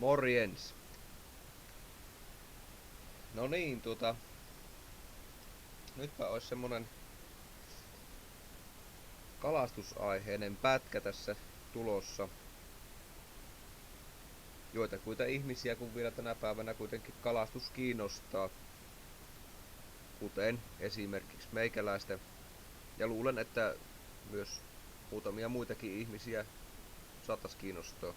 Morjens. No niin, nytpä olisi semmonen kalastusaiheinen pätkä tässä tulossa. Joitakuita ihmisiä, kun vielä tänä päivänä kuitenkin kalastus kiinnostaa, kuten esimerkiksi meikäläistä. Ja luulen, että myös muutamia muitakin ihmisiä saattaisi kiinnostaa.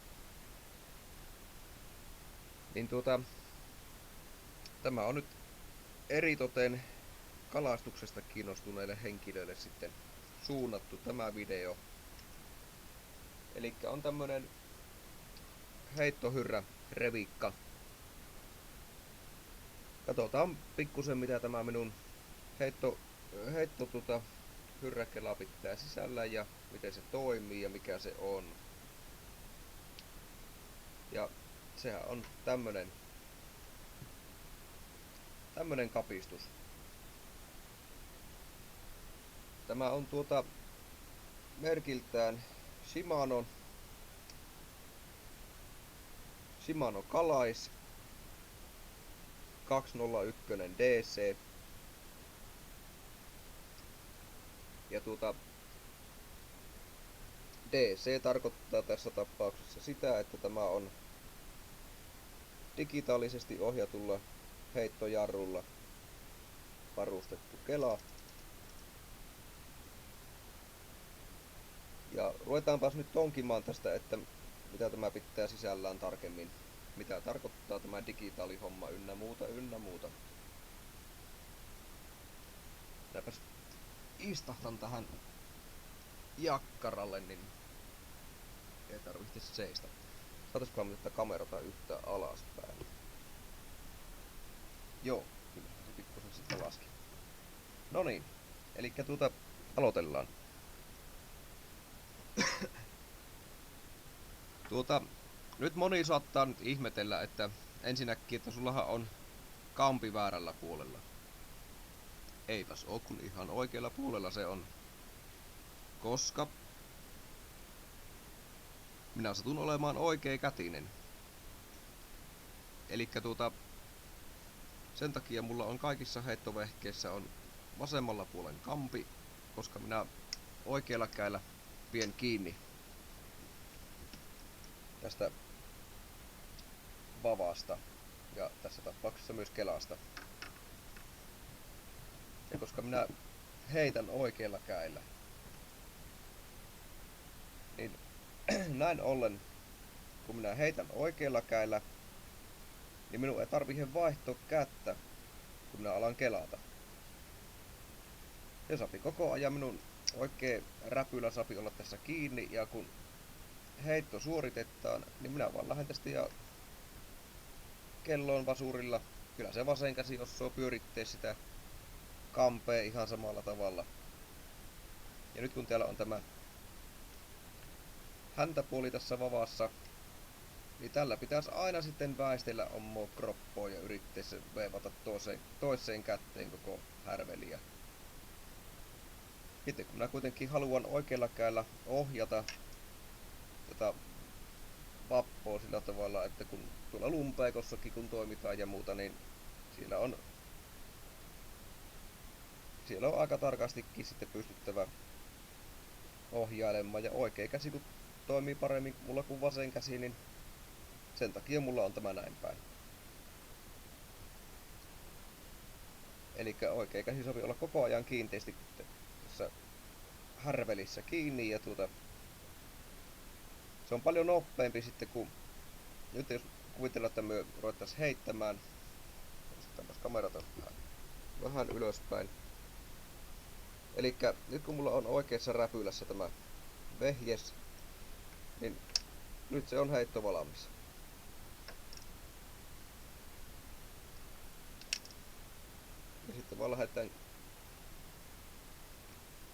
Niin tämä on nyt eritoten kalastuksesta kiinnostuneille henkilöille sitten suunnattu tämä video. Eli on tämmönen heittohyrrä revikka. Katsotaan pikkusen mitä tämä minun heitto hyrräkela pitää sisällä ja miten se toimii ja mikä se on. Ja sehän on tämmönen kapistus. Tämä on merkiltään Shimano Kalais 201 DC. Ja DC tarkoittaa tässä tapauksessa sitä, että tämä on digitaalisesti ohjatulla heittojarrulla varustettu kela. Ja ruvetaanpas nyt tonkimaan tästä, että mitä tämä pitää sisällään tarkemmin. Mitä tarkoittaa tämä digitaalihomma ynnä muuta. Minäpäs istahtan tähän jakkaralle, niin ei tarvitse seistä. Saataisikohan me tätä kamerata yhtään alaspäin? Joo, kyllä se pikkusen sitten laski. No niin, eli aloitellaan. Nyt moni saattaa nyt ihmetellä, että ensinnäkin, että sullahan on kampi väärällä puolella. Eipäs oo, kun ihan oikealla puolella se on. Koska minä satun olemaan oikeakätinen. Elikkä sen takia mulla on kaikissa heittovehkeissä on vasemmalla puolen kampi, koska minä oikealla kädellä pien kiinni tästä vavasta ja tässä tapauksessa myös kelasta. Ja koska minä heitän oikealla kädellä, niin näin ollen, kun minä heitän oikealla kädellä, niin minun ei tarvitse vaihtaa kättä, kun minä alan kelata. Se sapi koko ajan minun oikea räpylä sapi olla tässä kiinni, ja kun heitto suoritetaan, niin minä vaan lähden tästä ja kelloon vasurilla. Kyllä se vasen käsi osaa pyörittää sitä kampea ihan samalla tavalla. Ja nyt kun täällä on tämä häntäpuoli tässä vavassa, niin tällä pitäisi aina sitten väistellä omaa kroppoa ja yrittää se veivata toiseen kätteen koko härveliä. Sitten kun minä kuitenkin haluan oikealla kädellä ohjata tätä vappoa sillä tavalla, että kun tuolla lumpeikossakin kun toimitaan ja muuta, niin siellä on aika tarkastikin sitten pystyttävä ohjailemaan, ja oikea käsi kun toimii paremmin mulla kuin vasen käsi, niin sen takia mulla on tämä näin päin. Elikkä oikea käsi sopii olla koko ajan kiinteästi tässä härvelissä kiinni, ja se on paljon nopeampi sitten, kun nyt jos kuvitellaan, että me ruvettaisiin heittämään, nostetaanpas kamerata vähän ylöspäin. Elikkä nyt kun mulla on oikeassa räpylässä tämä vehjes, niin nyt se on heitto valmis. Ja sitten vaan lähdetään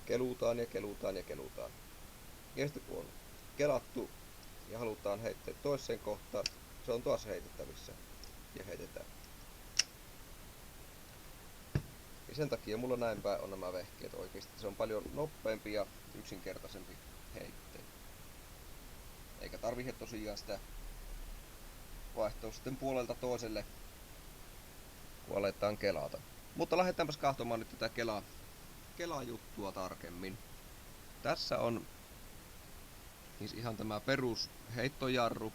kelutaan. Ja sitten kun on kelattu ja halutaan heittää toiseen kohtaan, se on taas heitettävissä ja heitetään. Ja sen takia mulla näin päin on nämä vehkeet oikeesti. Se on paljon nopeampi ja yksinkertaisempi heittää. Eikä tarvitse tosiaan sitä vaihtuu sitten puolelta toiselle, kun aletaan kelata. Mutta lähdetäänpäs katsomaan nyt tätä Kela-juttua tarkemmin. Tässä on siis ihan tämä perus heittojarru,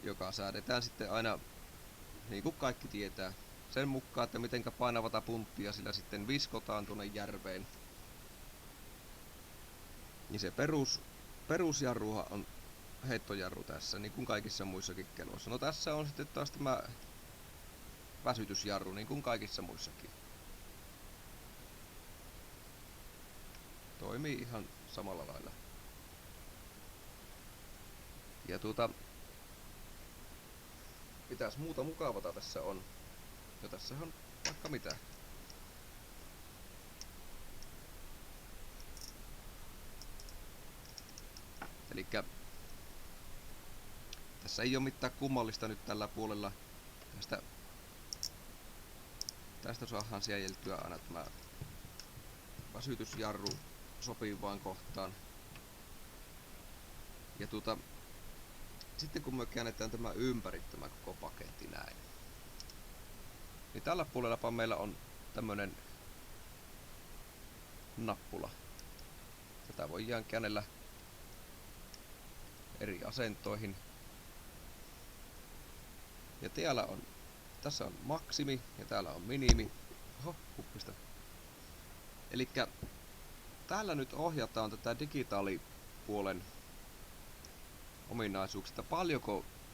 joka säädetään sitten aina, niin kuin kaikki tietää, sen mukaan, että mitenkä painavata punttia sillä sitten viskotaan tuonne järveen. Niin se perusjarruhan on heittojarru tässä, niin kuin kaikissa muissakin keloissa. No tässä on sitten taas tämä väsytysjarru, niin kuin kaikissa muissakin. Toimii ihan samalla lailla. Ja mitäs muuta mukavata tässä on? Ja tässä on vaikka mitä. Elikkä tässä ei ole mitään kummallista nyt tällä puolella. Tästä saadaan siejeltyä aina tämä väsytysjarru sopivaan kohtaan. Ja sitten kun me käännetään tämä ympäri, tämä koko paketti näin, niin tällä puolella meillä on tämmönen nappula. Tätä voidaan käännellä eri asentoihin. Ja tässä on maksimi ja täällä on minimi. Oho, huppista. Elikkä täällä nyt ohjataan tätä digitaalipuolen ominaisuuksista.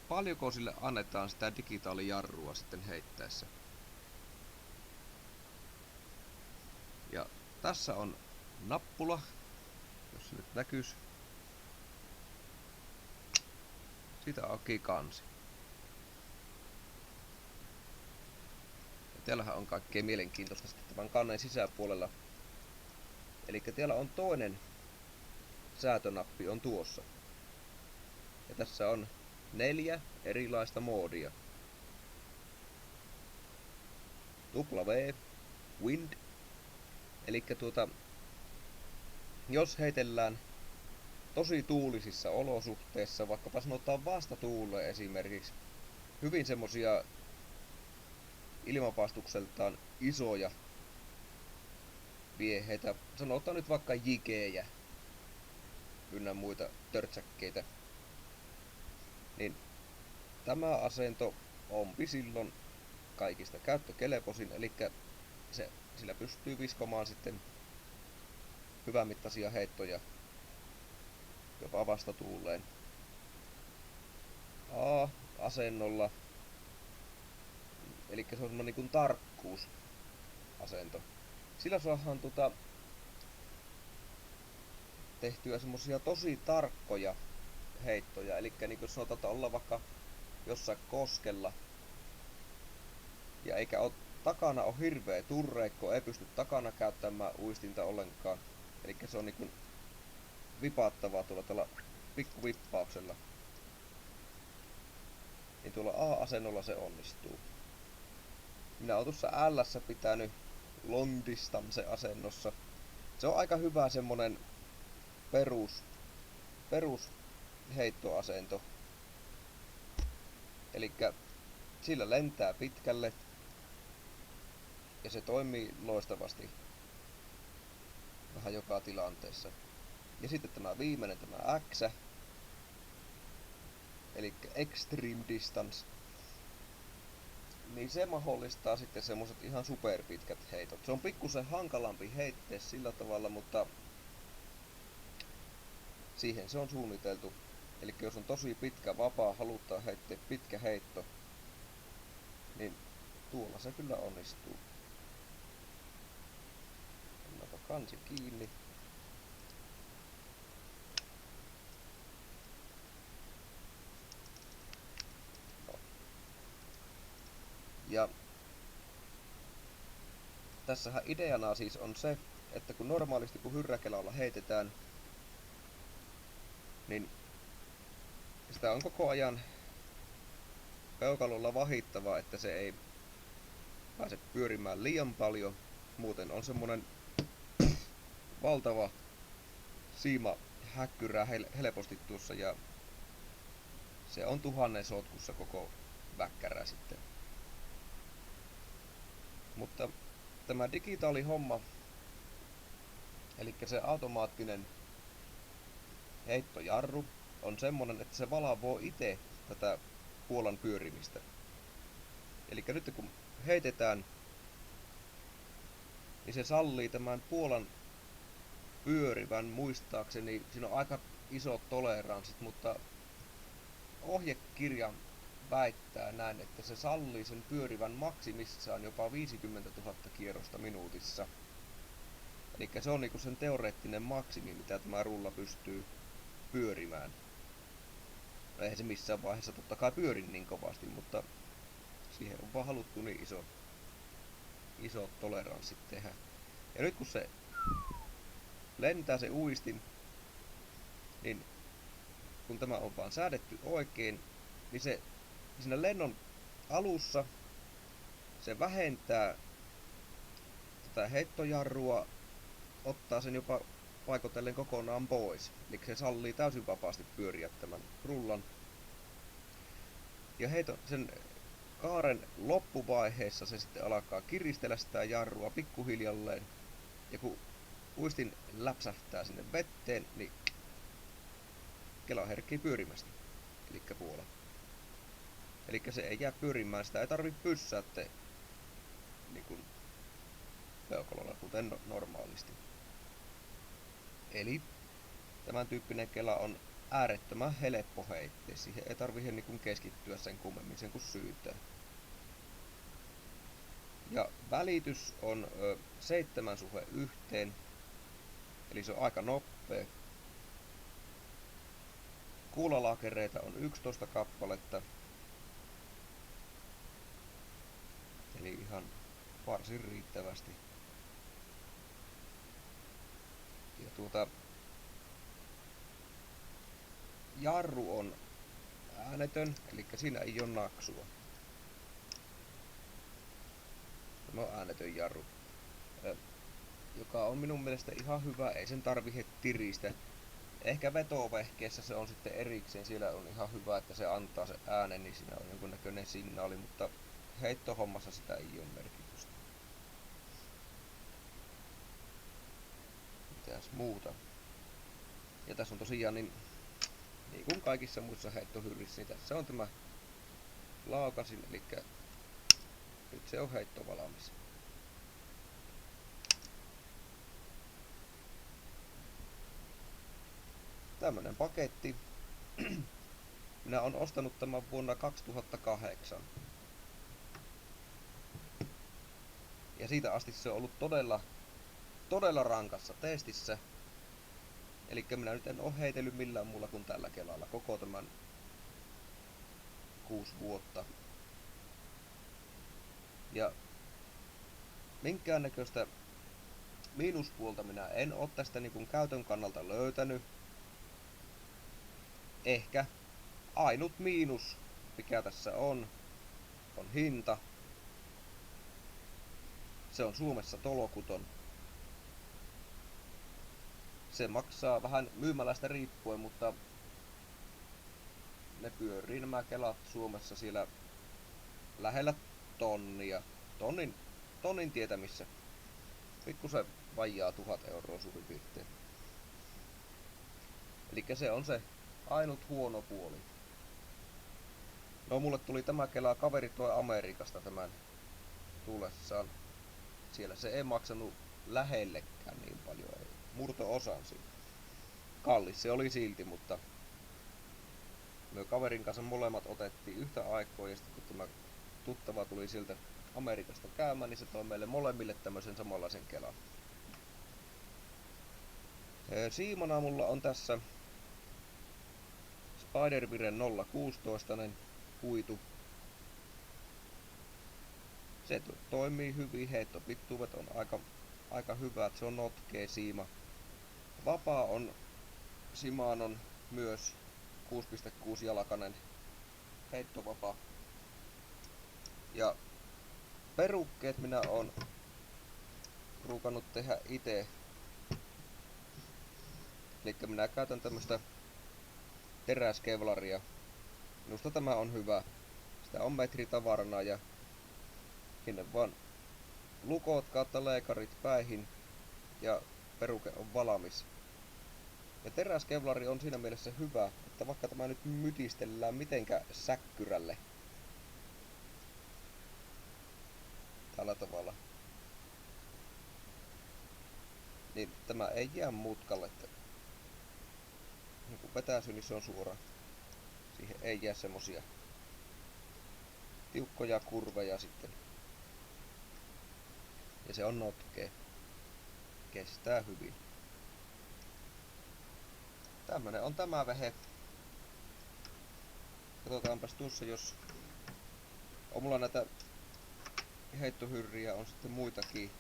Paljonko sille annetaan sitä digitaalijarrua sitten heittäessä. Ja tässä on nappula, jos se nyt näkyisi. Siitä auki kansi. Ja täällähän on kaikkea mielenkiintoista sitten tämän kannen sisäpuolella. Eli täällä on toinen säätönappi on tuossa. Ja tässä on 4 erilaista moodia. W, wind. Eli jos heitellään tosi tuulisissa olosuhteissa, vaikkapa sanotaan vastatuuleen esimerkiksi, hyvin semmosia ilmapaistukseltaan isoja vieheitä, sanotaan nyt vaikka jikejä ynnä muita törtsäkkeitä, niin tämä asento onpi silloin kaikista käyttökelpoisin, eli sillä pystyy viskomaan sitten hyvänmittaisia heittoja jopa vastatuuleen. A-asennolla, eli se on semmonen niin kuin tarkkuusasento. Sillä saadaan tehtyä semmosia tosi tarkkoja heittoja, eli niin kuin sanotaan, että ollaan vaikka jossain koskella ja eikä takana ole hirveä turreikko, ei pysty takana käyttämään uistinta ollenkaan, eli se on niin kuin vipattavaa tuolla tällä pikkuvippauksella, niin tuolla A-asennolla se onnistuu. Minä oon tuossa L:ssä pitänyt long distance asennossa. Se on aika hyvä semmonen perus heittoasento. Elikkä sillä lentää pitkälle ja se toimii loistavasti vähän joka tilanteessa. Ja sitten tämä viimeinen, tämä X, eli extreme distance, niin se mahdollistaa sitten semmoset ihan superpitkät heitot. Se on pikkusen hankalampi heittää sillä tavalla, mutta siihen se on suunniteltu. Eli jos on tosi pitkä vapaa, halutaan heittää pitkä heitto, niin tuolla se kyllä onnistuu. Pannaanpa kansi kiinni. Ja tässähän ideana siis on se, että kun normaalisti kun hyrräkelalla heitetään, niin sitä on koko ajan peukalolla vahittava, että se ei pääse pyörimään liian paljon. Muuten on semmonen valtava siima häkkyrää helposti tuossa ja Se on 1000 sotkussa koko väkkärä sitten. Mutta tämä digitaalihomma, eli se automaattinen heittojarru, on semmonen, että se valvoo itse tätä puolan pyörimistä. Eli nyt kun heitetään, niin se sallii tämän puolan pyörivän muistaakseni. Siinä on aika isot toleranssit, mutta ohjekirja väittää näin, että se sallii sen pyörivän maksimissaan jopa 50 000 kierrosta minuutissa. Eli se on niinku sen teoreettinen maksimi, mitä tämä rulla pystyy pyörimään. No eihän se missään vaiheessa totta kai pyöri niin kovasti, mutta siihen on vaan haluttu niin isot toleranssit tehdä. Ja nyt kun se lentää se uistin, niin kun tämä on vaan säädetty oikein, niin se siinä lennon alussa se vähentää tätä heittojarrua, ottaa sen jopa paikotellen kokonaan pois. Eli se sallii täysin vapaasti pyöriä tämän rullan. Ja sen kaaren loppuvaiheessa se sitten alkaa kiristellä sitä jarrua pikkuhiljalleen. Ja kun uistin läpsähtää sinne vetteen, niin kela herkkii pyörimästä. Elikkä puola. Elikkä se ei jää pyörimään, sitä ei tarvitse pyssäyttää niin kuin peukalolla, kuten normaalisti. Eli tämän tyyppinen kela on äärettömän helppo heittää. Siihen ei tarvitse niin keskittyä sen kummemmin sen kuin syytää. Ja välitys on 7:1, eli se on aika nopea. Kuulalaakereita on 11 kappaletta. Eli ihan varsin riittävästi. Ja jarru on äänetön, eli siinä ei ole naksua. Tämä on äänetön jarru, joka on minun mielestä ihan hyvä, ei sen tarvitse tiristä. Ehkä vetovehkeessä se on sitten erikseen, siellä on ihan hyvä, että se antaa se äänen, niin siinä on jonkunnäköinen signaali, mutta heittohommassa sitä ei ole merkitystä. Mitäs muuta? Ja tässä on tosiaan niin kuin kaikissa muissa heittohyllissä, niin tässä on tämä laukasin, eli nyt se on heitto valmis. Tämmönen paketti. Minä olen ostanut tämän vuonna 2008. Ja siitä asti se on ollut todella rankassa testissä. Eli minä nyt en ole heitellyt millään muulla kuin tällä kelalla koko tämän 6 vuotta. Ja minkäännäköistä miinuspuolta minä en ole tästä niin kuin käytön kannalta löytänyt. Ehkä ainut miinus, mikä tässä on hinta. Se on Suomessa tolokuton. Se maksaa vähän myymälästä riippuen, mutta ne pyörii nämä kelat Suomessa siellä lähellä tonnia. Tonnin tietämissä. Pikkusen vajaa 1000 euroa suurin piirtein. Elikkä se on se ainut huono puoli. No mulle tuli tämä kela, kaveri toi Amerikasta tämän tullessaan. Siellä se ei maksanut lähellekään niin paljon, ei murto-osan siitä. Kallis se oli silti, mutta me kaverin kanssa molemmat otettiin yhtä aikaa, ja sitten kun tämä tuttava tuli sieltä Amerikasta käymään, niin se toi meille molemmille tämmöisen samanlaisen kelan. Siimana mulla on tässä Spiderwire 016 kuitu. Se toimii hyvin, heittopituudet on aika hyvät, se on notkea siima. Vapaa on Shimanon myös 6.6 jalkainen heittovapaa. Ja perukkeet minä oon ruukannut tehdä itse. Eli minä käytän tämmöstä teräskevlaria, Minusta tämä on hyvä. Sitä on metritavarana ja sinne vaan lukot kautta leekarit päihin ja peruke on valmis. Ja teräskevlari on siinä mielessä hyvä, että vaikka tämä nyt mytistellään mitenkä säkkyrälle tällä tavalla, niin tämä ei jää mutkalle. Että niin kun vetäisyy, niin se on suora. Siihen ei jää semmosia tiukkoja kurveja sitten. Ja se on notkea. Kestää hyvin. Tämmönen on tämä vehe. Katsotaanpas tuossa, jos on mulla näitä heittohyrriä, on sitten muitakin.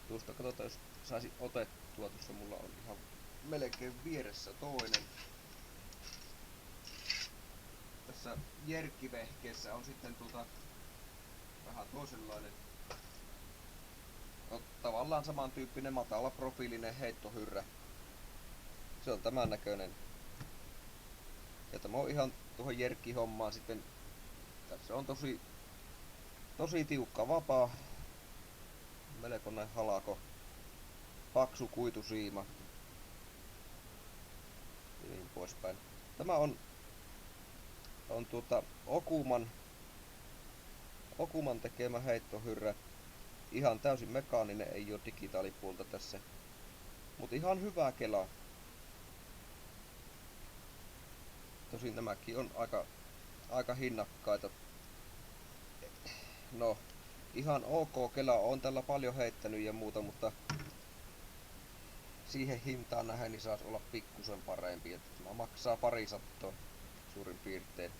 Tuosta katsotaan, jos saisi otettua. Tuossa mulla on ihan melkein vieressä toinen. Tässä jerkkivehkeessä on sitten vähän toisenlainen, tavallaan samantyyppinen matala profiilinen heittohyrrä. Se on tämän näköinen. Ja tämä on ihan tuohon jerkkihommaan sitten. Tässä on tosi tiukka vapaa. Melkoinen halako. Paksu kuitusiima. Ja niin poispäin. Tämä on Okuman tekemä heittohyrrä. Ihan täysin mekaaninen, ei ole digitaalipuolta tässä. Mutta ihan hyvää kelaa. Tosin nämäkin on aika hinnakkaita. No, ihan ok kelaa on tällä paljon heittänyt ja muuta, mutta siihen hintaan nähden niin saisi olla pikkusen parempi. Että tämä maksaa parisattoa suurin piirtein,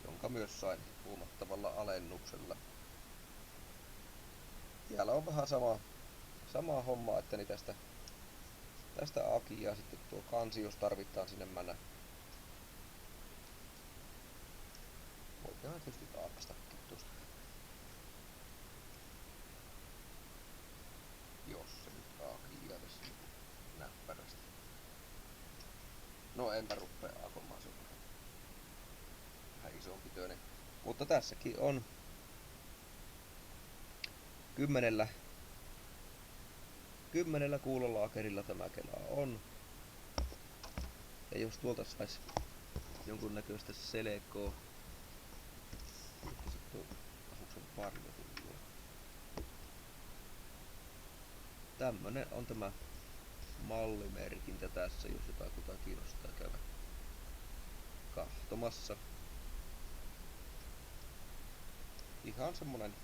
jonka myös sain huomattavalla alennuksella. Täällä on vähän sama homma, että niin tästä akia sitten tuo kansi, jos tarvitaan sinne mennä. Voidaan tietysti tarkastakin tuosta. Jos se nyt akia tässä näppärästi. No enpä rupea akomaan, se on vähän isompi töinen. Mutta tässäkin on 10 kuulolaakerilla tämä kelaa on. Ja jos tuolta saisi jonkunnäköistä selkoa, että sitten asuksen varjo tulee. Tämmönen on tämä mallimerkintä tässä, jos jotakuta kiinnostaa käydä kahtomassa. Ihan semmonen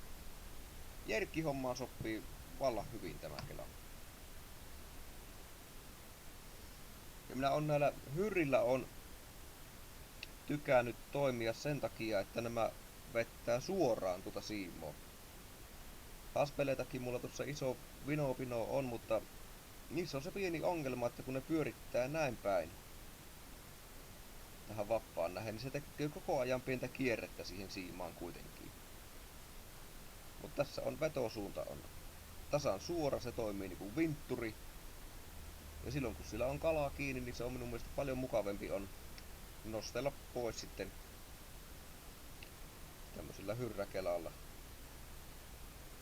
jerkkihommaan sopii vallan hyvin tämä kela. Ja minä on näillä hyrrillä tykännyt toimia sen takia, että nämä vettää suoraan tuota siimoa. Haspeleitakin mulla tuossa iso vinopino on, mutta niissä on se pieni ongelma, että kun ne pyörittää näin päin tähän vappaan nähden, niin se tekee koko ajan pientä kierrettä siihen siimaan kuitenkin. Mutta tässä on vetosuunta on tasan suora, se toimii niin kuin vintturi. Ja silloin kun sillä on kalaa kiinni, niin se on minun mielestä paljon mukavempi on nostella pois sitten tämmöisellä hyrräkelalla.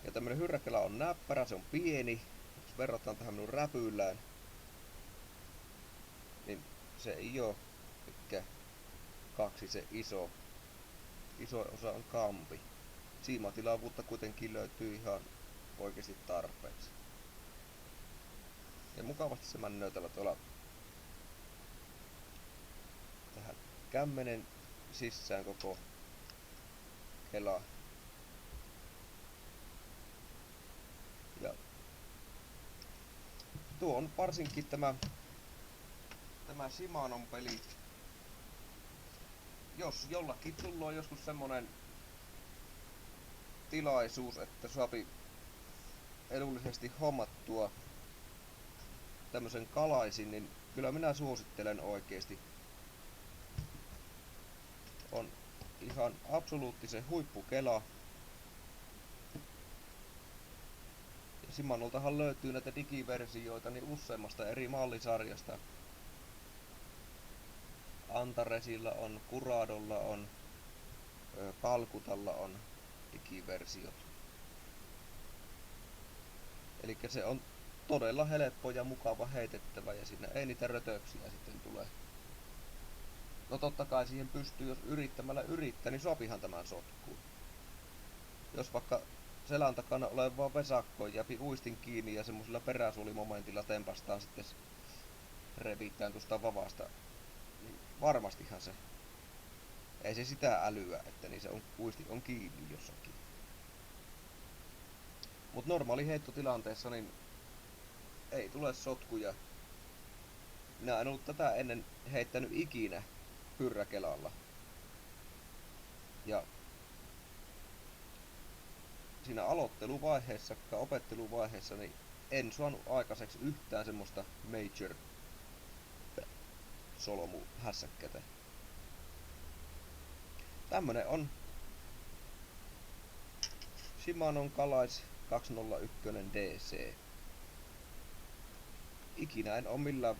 Ja tämmönen hyrräkela on näppärä, se on pieni. Jos verrataan tähän minun räpyillään, niin se ei oo mikään kaksi se iso. Iso osa on kampi. Siimatilavuutta kuitenkin löytyy ihan oikeasti tarpeeksi. Ja mukavasti se männöötällä tuolla tähän kämmenen sisään koko kela. Ja tuo on varsinkin tämä Shimanon peli. Jos jollakin tullaan joskus semmonen tilaisuus, että saapi edullisesti hommattua tämmösen kalaisin, niin kyllä minä suosittelen oikeesti. On ihan absoluuttisen huippukela. Ja Shimanoltahan löytyy näitä digiversioita niin useammasta eri mallisarjasta. Antaresilla on, Curadolla on, Calcutalla on digiversiot. Eli se on todella helppo ja mukava heitettävä ja siinä ei niitä rötöksiä sitten tule. No totta kai siihen pystyy, jos yrittämällä yrittää, niin sopihan tämän sotkuun. Jos vaikka selän takana olevaa vesakkoon jääpi uistin kiinni ja semmoisella peräsuolimomentilla tempastaan sitten revitään tuosta vavasta, niin varmastihan se. Ei se sitä älyä, että niin se on, uisti on kiinni jossakin. Mut normaali heittotilanteessa niin ei tule sotkuja. Minä en ollut tätä ennen heittänyt ikinä hyrräkelalla. Ja siinä aloitteluvaiheessa, opetteluvaiheessa, niin en saanut aikaiseksi yhtään semmoista major solmuhässäkkätä. Tämmönen on Shimanon Kalais 201 DC. Ikinä en oo millään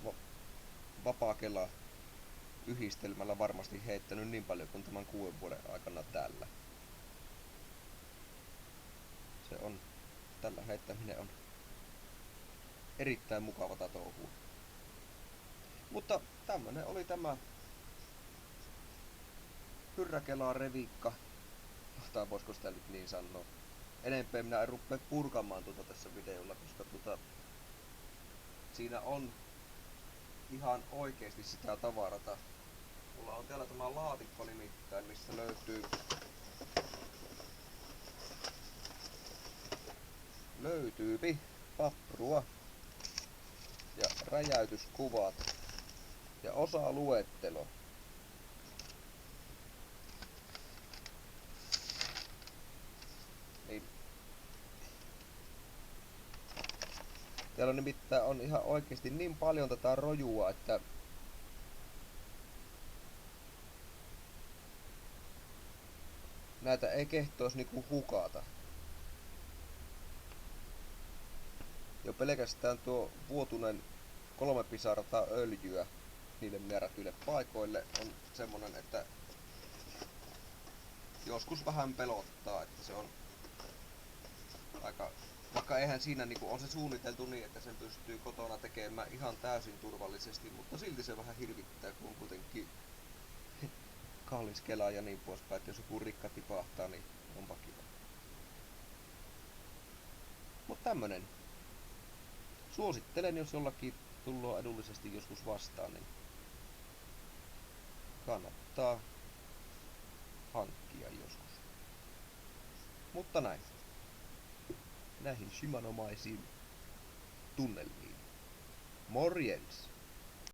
vapaakela yhdistelmällä varmasti heittänyt niin paljon kuin tämän 6 vuoden aikana tällä. Se on, tällä heittäminen on erittäin mukavata touhua. Mutta tämmönen oli tämä hyrräkelaa reviikka, tai voisiko sitä nyt niin sanoa. Enempää minä en rupea purkamaan tässä videolla, koska siinä on ihan oikeesti sitä tavarata. Mulla on täällä tämä laatikko nimittäin, missä löytyy paprua ja räjäytyskuvat ja osa-luettelo. Niin. Täällä nimittäin on ihan oikeesti niin paljon tätä rojua, että näitä ei kehtois niinku hukata. Jo pelkästään tuo vuotunen 3 pisarata öljyä niille määrätyille paikoille on semmonen, että joskus vähän pelottaa, että se on aika, vaikka eihän siinä niinku on se suunniteltu niin, että sen pystyy kotona tekemään ihan täysin turvallisesti, mutta silti se vähän hirvittää, kun on kuitenkin kallis kela ja niin poispäin, että jos joku rikka tipahtaa, niin onpa kiva. Mut tämmönen. Suosittelen, jos jollakin tullaan edullisesti joskus vastaan, niin kannattaa hankkia joskus. Mutta näin. Näihin shimanomaisiin tunnelmiin. Morjens!